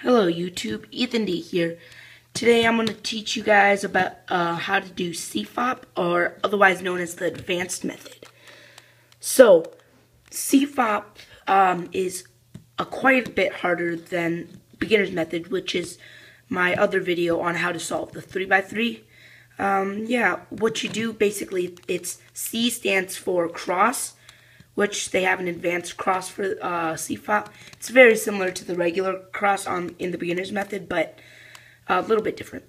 Hello YouTube, Ethan D here. Today I'm going to teach you guys about how to do CFOP, or otherwise known as the advanced method. So, CFOP is quite a bit harder than beginner's method, which is my other video on how to solve the 3x3. What you do basically, it's C stands for cross, which they have an advanced cross for CFOP. It's very similar to the regular cross in the beginner's method, but a little bit different.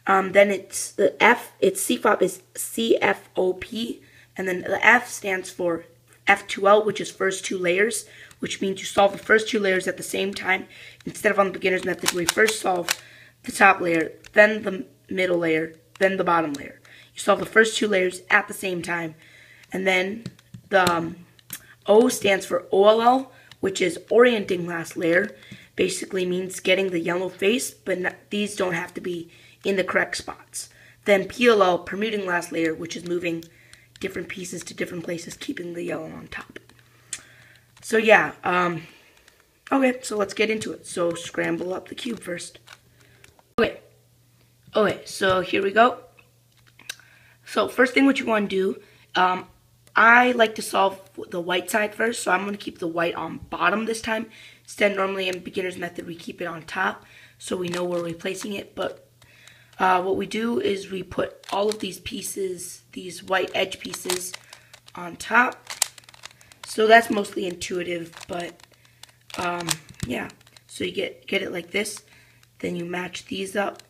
Then it's the F, it's CFOP is CFOP, and then the F stands for F2L, which is first two layers, which means you solve the first two layers at the same time, instead of on the beginner's method where you first solve the top layer, then the middle layer, then the bottom layer. You solve the first two layers at the same time, and then the O stands for OLL, which is orienting last layer. Basically means getting the yellow face, but these don't have to be in the correct spots. Then PLL, permuting last layer, which is moving different pieces to different places, keeping the yellow on top. So yeah, okay, so let's get into it. So scramble up the cube first. Okay, so here we go. So first thing what you want to do, I like to solve the white side first, so I'm going to keep the white on bottom this time. Instead, normally in beginner's method, we keep it on top, so we know where we're placing it. But what we do is we put all of these pieces, these white edge pieces, on top. So that's mostly intuitive, but yeah. So you get it like this. Then you match these up,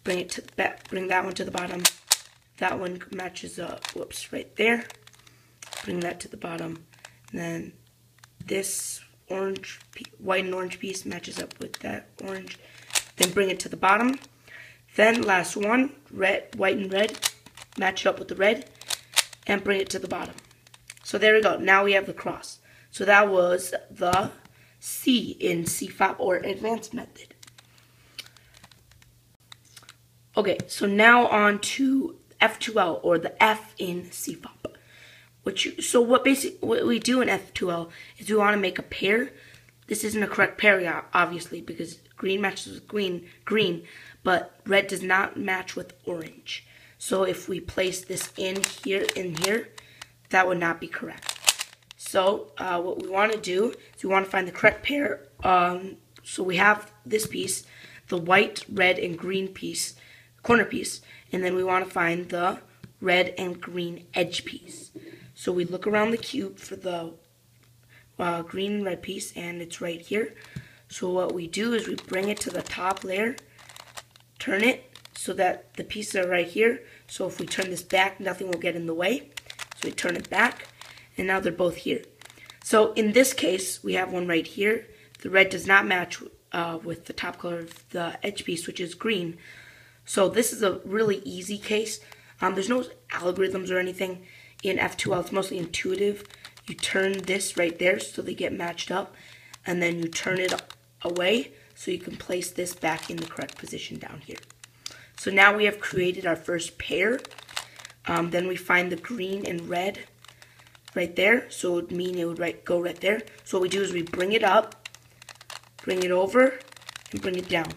bring it to the back, bring that one to the bottom. That one matches up, whoops, right there. Bring that to the bottom, and then this white and orange piece matches up with that orange. Then bring it to the bottom. Then last one, white and red, match it up with the red, and bring it to the bottom. So there we go. Now we have the cross. So that was the C in CFOP, or advanced method. Okay, so now on to F2L, or the F in CFOP. What we do in F2L is we want to make a pair. This isn't a correct pair, obviously, because green matches with green, but red does not match with orange. So if we place this in here, that would not be correct. So what we want to do is we want to find the correct pair. So we have this piece, the white, red, and green piece, corner piece, and then we want to find the red and green edge piece. So we look around the cube for the green and red piece, and it's right here. So what we do is we bring it to the top layer, turn it so that the pieces are right here. So if we turn this back, nothing will get in the way. So we turn it back, and now they're both here. So in this case, we have one right here. The red does not match with the top color of the edge piece, which is green. So this is a really easy case. There's no algorithms or anything. In F2L, it's mostly intuitive. You turn this right there so they get matched up, and then you turn it away so you can place this back in the correct position down here. So now we have created our first pair. Then we find the green and red right there, so it would mean it would go right there. So what we do is we bring it up, bring it over, and bring it down.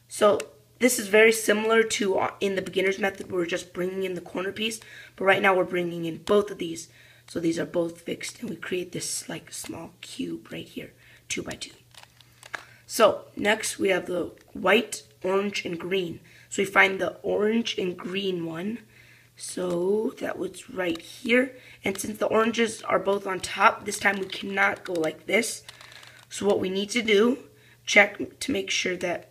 So this is very similar to in the beginner's method where we're just bringing in the corner piece, but right now we're bringing in both of these. So these are both fixed, and we create this like small cube right here, 2x2. So next we have the white, orange, and green. So we find the orange and green one. So that was right here. And since the oranges are both on top, this time we cannot go like this. So what we need to do, check to make sure that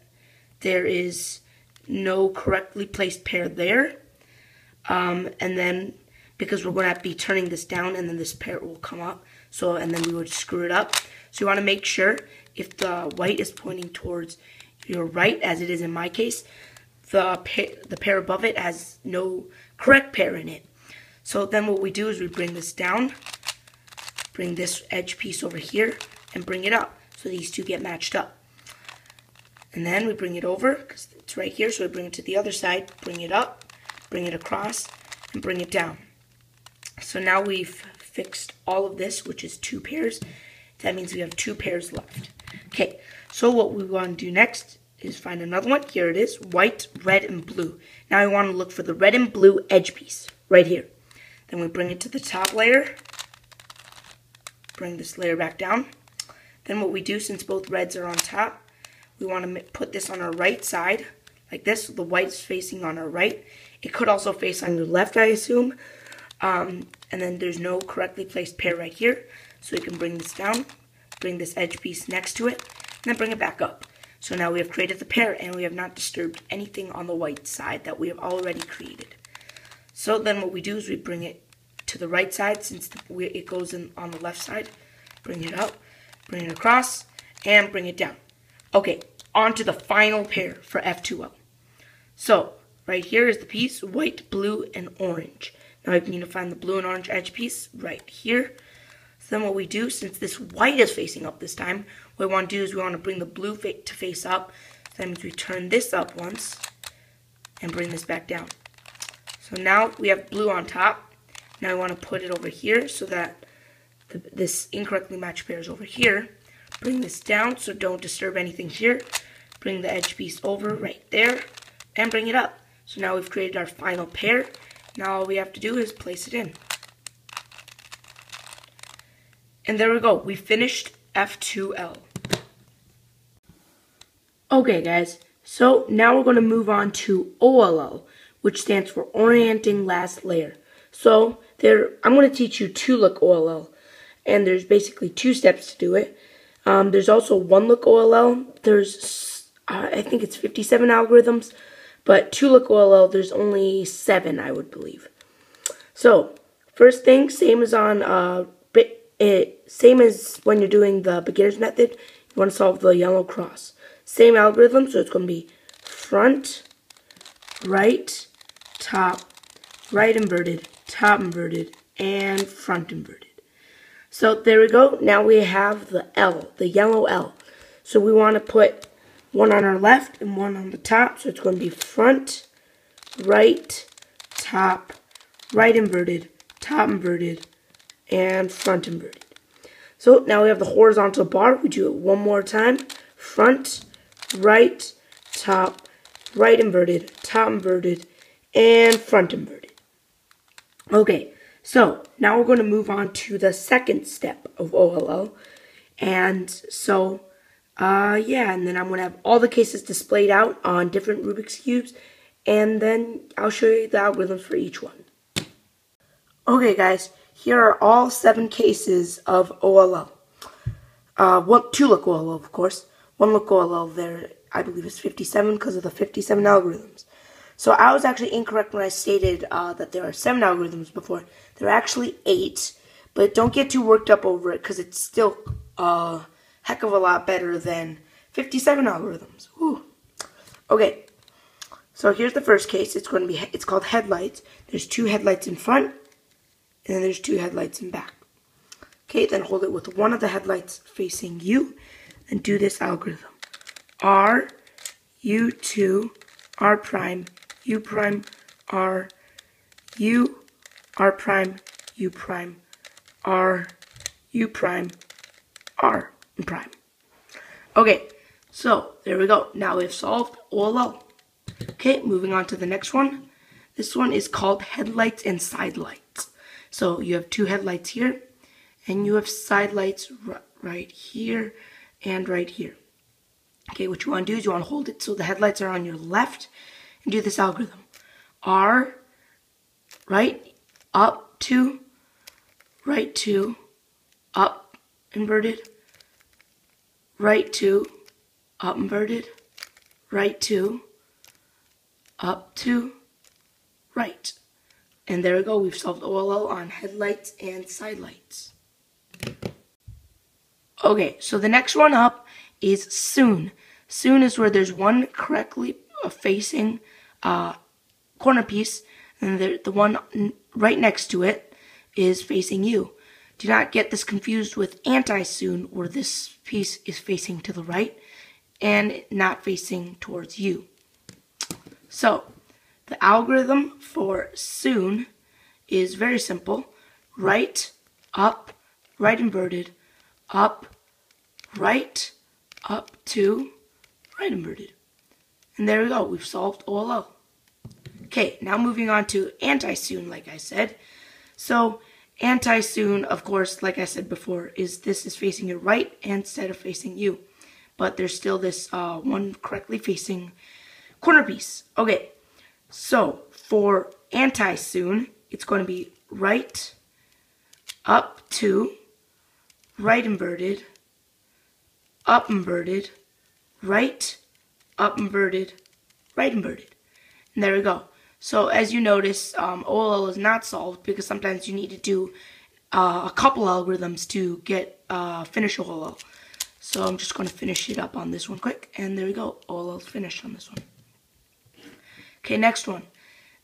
there is no correctly placed pair there. And then, because we're going to be turning this down, and then this pair will come up. So, and then we would screw it up. So you want to make sure if the white is pointing towards your right, as it is in my case, the pair above it has no correct pair in it. So then what we do is we bring this down, bring this edge piece over here, and bring it up. So these two get matched up. And then we bring it over, because it's right here, so we bring it to the other side, bring it up, bring it across, and bring it down. So now we've fixed all of this, which is two pairs. That means we have two pairs left. Okay, So what we want to do next is find another one. Here it is, white, red, and blue. Now we want to look for the red and blue edge piece right here. Then we bring it to the top layer. Bring this layer back down. Then what we do, since both reds are on top, we want to put this on our right side, like this. So the white's facing on our right. It could also face on your left, I assume. And then there's no correctly placed pair right here. So we can bring this down, bring this edge piece next to it, and then bring it back up. So now we have created the pair, and we have not disturbed anything on the white side that we have already created. So then what we do is we bring it to the right side, since it goes in on the left side. Bring it up, bring it across, and bring it down. Okay, on to the final pair for F2L. So right here is the piece, white, blue, and orange. Now we need to find the blue and orange edge piece right here. So then what we do, since this white is facing up this time, what we want to do is we want to bring the blue to face up. So that means we turn this up once and bring this back down. So now we have blue on top. Now we want to put it over here so that this incorrectly matched pair is over here. Bring this down, so don't disturb anything here. Bring the edge piece over right there and bring it up. So now we've created our final pair. Now all we have to do is place it in. And there we go. We finished F2L. Okay, guys. So now we're going to move on to OLL, which stands for Orienting Last Layer. So I'm going to teach you 2-look OLL. And there's basically 2 steps to do it. There's also 1-look OLL. There's, I think it's 57 algorithms. But 2-look OLL, there's only 7, I would believe. So, first thing, same as when you're doing the beginner's method, you want to solve the yellow cross. Same algorithm, so it's going to be front, right, top, right inverted, top inverted, and front inverted. So there we go. Now we have the L, the yellow L. So we want to put one on our left and one on the top. So it's going to be front, right, top, right inverted, top inverted, and front inverted. So now we have the horizontal bar. We do it one more time. Front, right, top, right inverted, top inverted, and front inverted. Okay, so now we're going to move on to the second step of OLL. And so, and then I'm going to have all the cases displayed out on different Rubik's Cubes. And then I'll show you the algorithms for each one. Okay, guys, here are all 7 cases of OLL. 2-look OLL, of course. 1-look OLL, there, I believe, is 57 because of the 57 algorithms. So I was actually incorrect when I stated that there are 7 algorithms before. There are actually 8, but don't get too worked up over it because it's still a heck of a lot better than 57 algorithms. Whew. Okay, so here's the first case. It's called headlights. There's 2 headlights in front, and then there's 2 headlights in back. Okay, then hold it with one of the headlights facing you, and do this algorithm. R, U2, R prime, U prime, R, U, R prime, U prime, R, U prime, R prime. Okay, so there we go. Now we've solved OLL. Okay, moving on to the next one. This one is called headlights and side lights. So you have 2 headlights here, and you have side lights right here and right here. Okay, what you want to do is you want to hold it so the headlights are on your left and do this algorithm. R, right, up 2, right 2, up inverted, right 2, up inverted, right 2, up 2, right. And there we go. We've solved OLL on headlights and side lights. Okay, so the next one up is soon. Soon is where there's one correctly facing corner piece, and the one right next to it is facing you. Do not get this confused with anti-soon, where this piece is facing to the right and not facing towards you. So, the algorithm for soon is very simple. Right, up, right inverted, up, right, up to right inverted. And there we go, we've solved OLL. Okay, now moving on to anti-soon, like I said. So anti-soon, of course, like I said before, this is facing your right instead of facing you. But there's still this one correctly facing corner piece. Okay, so for anti-soon, it's going to be right, up to, right inverted, up inverted, right, up inverted, right inverted. And there we go. So as you notice, OLL is not solved because sometimes you need to do a couple algorithms to get finish OLL. So I'm just going to finish it up on this one quick. And there we go. OLL is finished on this one. Okay, next one.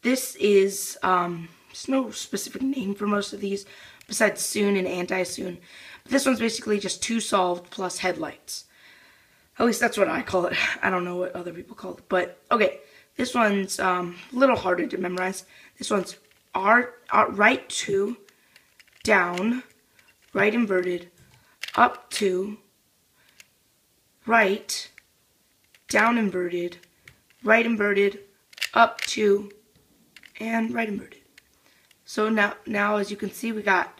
This is, there's no specific name for most of these besides soon and anti-soon. But this one's basically just 2 solved plus headlights. At least that's what I call it. I don't know what other people call it. But, okay, this one's a little harder to memorize. This one's right to, down, right inverted, up to, right, down inverted, up to, and right inverted. So now as you can see, we got,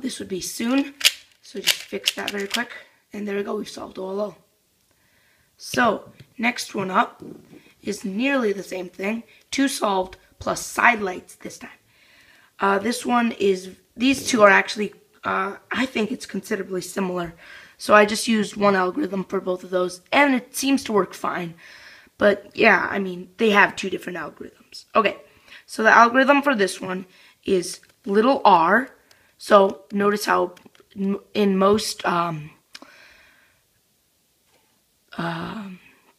this would be soon. So just fix that very quick. And there we go, we've solved OLL. So, next one up is nearly the same thing. 2 solved plus side lights this time. These two are actually, I think it's considerably similar. So I just used one algorithm for both of those, and it seems to work fine. But yeah, I mean, they have 2 different algorithms. Okay, so the algorithm for this one is little r. So notice how in most,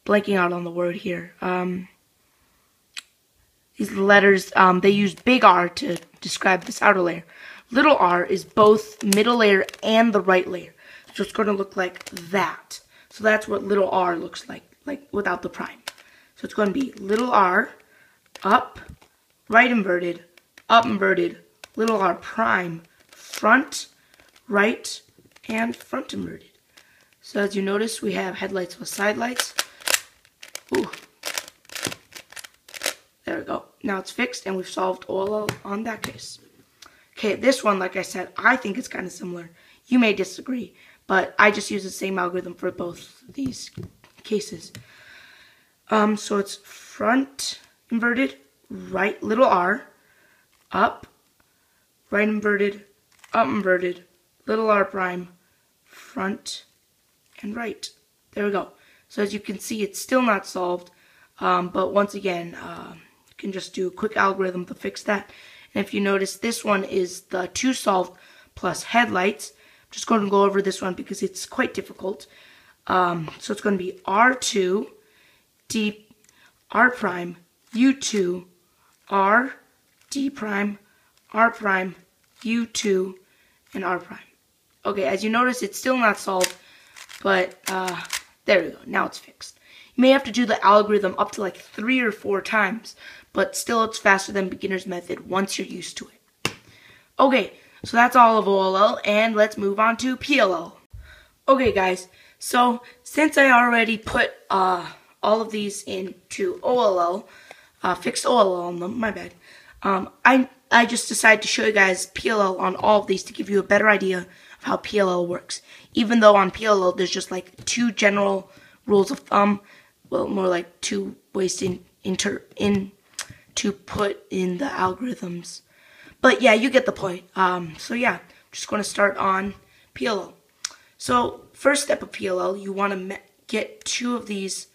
blanking out on the word here. These letters, they use big R to describe this outer layer. Little r is both middle layer and the right layer. So it's going to look like that. So that's what little r looks like without the prime. So it's going to be little r, up, right inverted, up inverted, little r prime, front, right, and front inverted. So as you notice, we have headlights with side lights. Ooh. There we go. Now it's fixed, and we've solved all on that case. Okay, this one, like I said, I think it's kind of similar. You may disagree, but I just use the same algorithm for both these cases. So it's front inverted, right little r, up, right inverted, up inverted, little r prime, front, and right. There we go. So as you can see, it's still not solved, but once again, you can just do a quick algorithm to fix that. And if you notice, this one is the 2 solved plus headlights. I'm just going to go over this one because it's quite difficult. So it's going to be R2, D, R prime, U2, R, D prime, R prime, U2, and R prime. Okay, as you notice, it's still not solved, but there we go. Now it's fixed. You may have to do the algorithm up to like 3 or 4 times, but still it's faster than beginner's method once you're used to it. Okay, so that's all of OLL, and let's move on to PLL. Okay guys, so since I already put all of these into OLL, fixed OLL on them, my bad, I just decided to show you guys PLL on all of these to give you a better idea of how PLL works. Even though on PLL there's just like 2 general rules of thumb, well, more like 2 ways to put in the algorithms. But yeah, you get the point. So yeah, I'm just going to start on PLL. So first step of PLL, you want to get 2 of these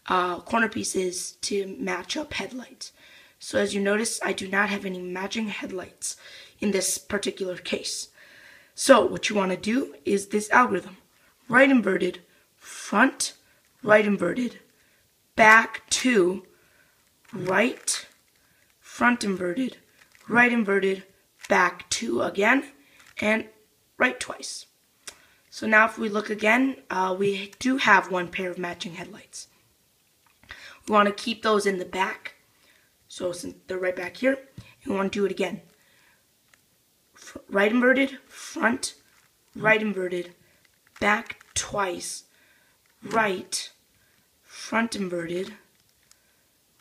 corner pieces to match up headlights. So as you notice, I do not have any matching headlights in this particular case. So what you want to do is this algorithm. Right inverted, front, right inverted, back to, right, front inverted, right inverted, back to again, and right twice. So now if we look again, we do have 1 pair of matching headlights. We want to keep those in the back. So since they're right back here, and we want to do it again. Right inverted, front, right inverted, back twice, right, front inverted,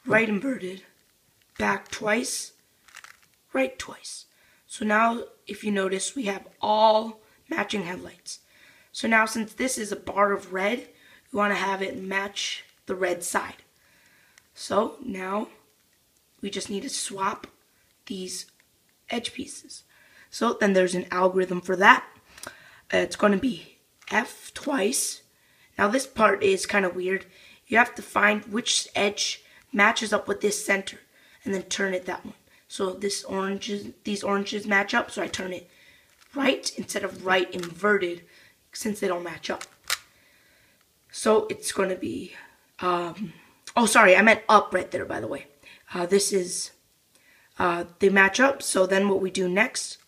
right inverted, back twice, right twice. So now, if you notice, we have all matching headlights. So now, since this is a bar of red, we want to have it match the red side. So now, we just need to swap these edge pieces. So then there's an algorithm for that. It's going to be F twice. Now this part is kind of weird. You have to find which edge matches up with this center and then turn it that one. So these oranges match up, so I turn it right instead of right inverted since they don't match up. So it's going to be, oh sorry, I meant up right there, by the way. This is, they match up, so then what we do next,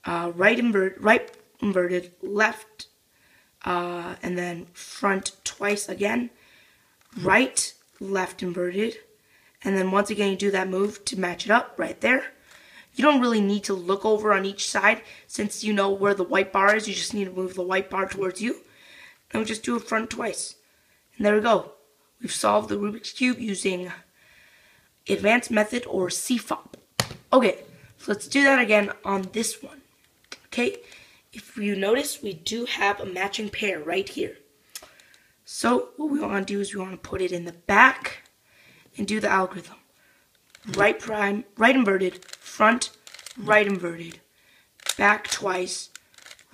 right inverted, left, and then front twice again, right, left inverted, and then once again you do that move to match it up right there. You don't really need to look over on each side since you know where the white bar is. You just need to move the white bar towards you. And we just do it front twice. And there we go. We've solved the Rubik's Cube using advanced method or CFOP. Okay, so let's do that again on this one. Okay, if you notice, we do have a matching pair right here. So what we want to do is we want to put it in the back and do the algorithm. Right prime, right inverted, front, right inverted, back twice,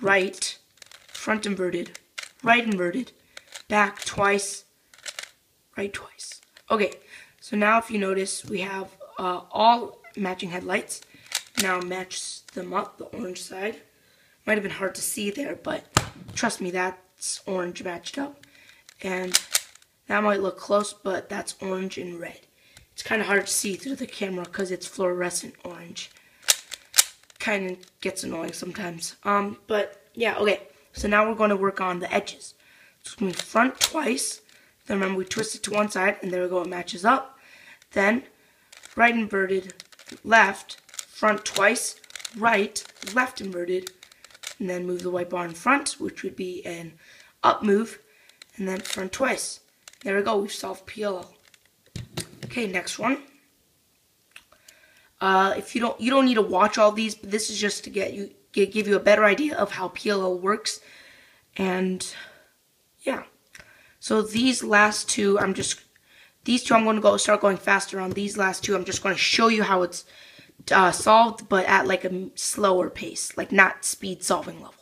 right, front inverted, back twice, right twice. Okay, so now if you notice, we have all matching headlights. Now match them up, the orange side. Might have been hard to see there, but trust me, that's orange matched up. And that might look close, but that's orange and red. It's kind of hard to see through the camera because it's fluorescent orange. Kind of gets annoying sometimes. But yeah, okay. So now we're going to work on the edges. So it's going to be front twice. Then remember, we twist it to one side, and there we go, it matches up. Then right inverted, left, front twice, right, left inverted, and then move the white bar in front, which would be an up move, and then front twice. There we go, we've solved PLL. Okay, next one. If you don't need to watch all these, but this is just to give you a better idea of how PLL works. And yeah. So these last two, I'm going to start going faster on. These last two, I'm just going to show you how it's solved, but at like a slower pace, like not speed solving level.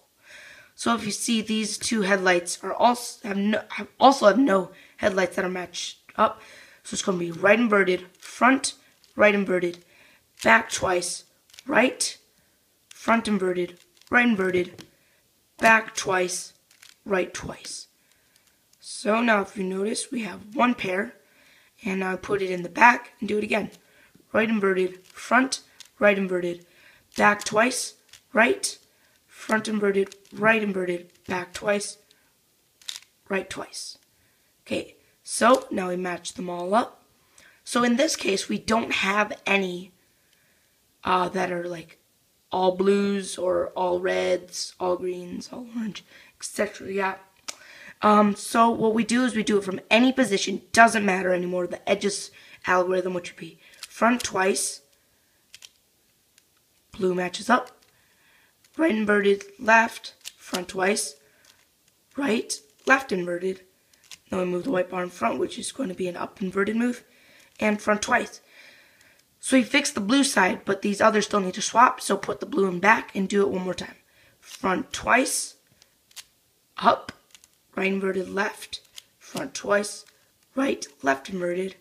So if you see, these two headlights are also have no headlights that are matched up. So it's going to be right inverted, front, right inverted, back twice, right, front inverted, back twice, right twice. So now if you notice, we have one pair, and now I put it in the back and do it again. Right inverted, front, right inverted, back twice, right, front inverted, back twice, right twice. Okay, so now we match them all up. So in this case, we don't have any that are like all blues or all reds, all greens, all orange, etc. Yeah. So what we do is we do it from any position. Doesn't matter anymore. The edges algorithm, which would be front twice, blue matches up, right inverted, left, front twice, right, left inverted. Then we move the white bar in front, which is going to be an up inverted move, and front twice. So we fixed the blue side, but these others still need to swap, so put the blue in back and do it one more time. Front twice, up, right inverted, left, front twice, right, left inverted,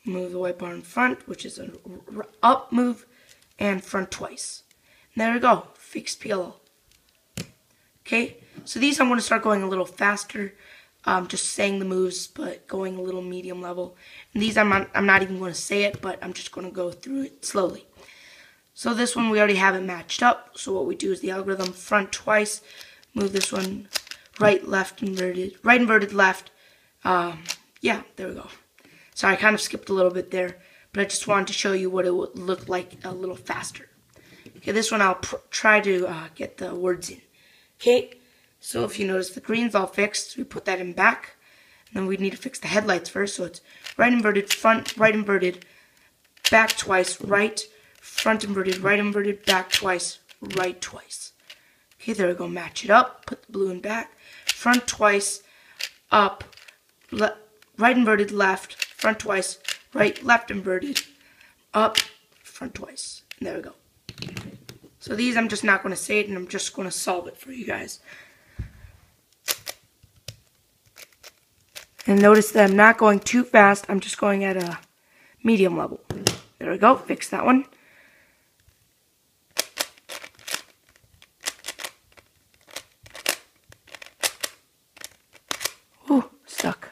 move the white bar in front, which is an up move, and front twice. And there we go, fixed PLL. Okay, so these I'm going to start going a little faster, just saying the moves, but going a little medium level. And these I'm not even going to say it, but I'm just going to go through it slowly. So this one we already have it matched up. So what we do is the algorithm front twice, move this one right, left inverted, right inverted, left. Yeah, there we go. Sorry, I kind of skipped a little bit there, but I just wanted to show you what it would look like a little faster. Okay, this one I'll try to get the words in. Okay, So if you notice, the green's all fixed. We put that in back. And then we need to fix the headlights first. So it's right inverted, front, right inverted, back twice, right, front inverted, right inverted, back twice, right twice. Okay, there we go. Match it up. Put the blue in back. Front twice, up, right inverted, left, front twice, right, left inverted, up, front twice. And there we go. So these I'm just not going to say it, and I'm just going to solve it for you guys. And notice that I'm not going too fast. I'm just going at a medium level. There we go. Fix that one. Ooh, stuck.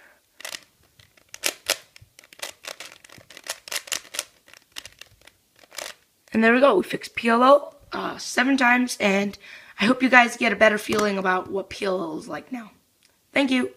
And there we go. We fixed PLL 7 times, and I hope you guys get a better feeling about what PLL is like now. Thank you.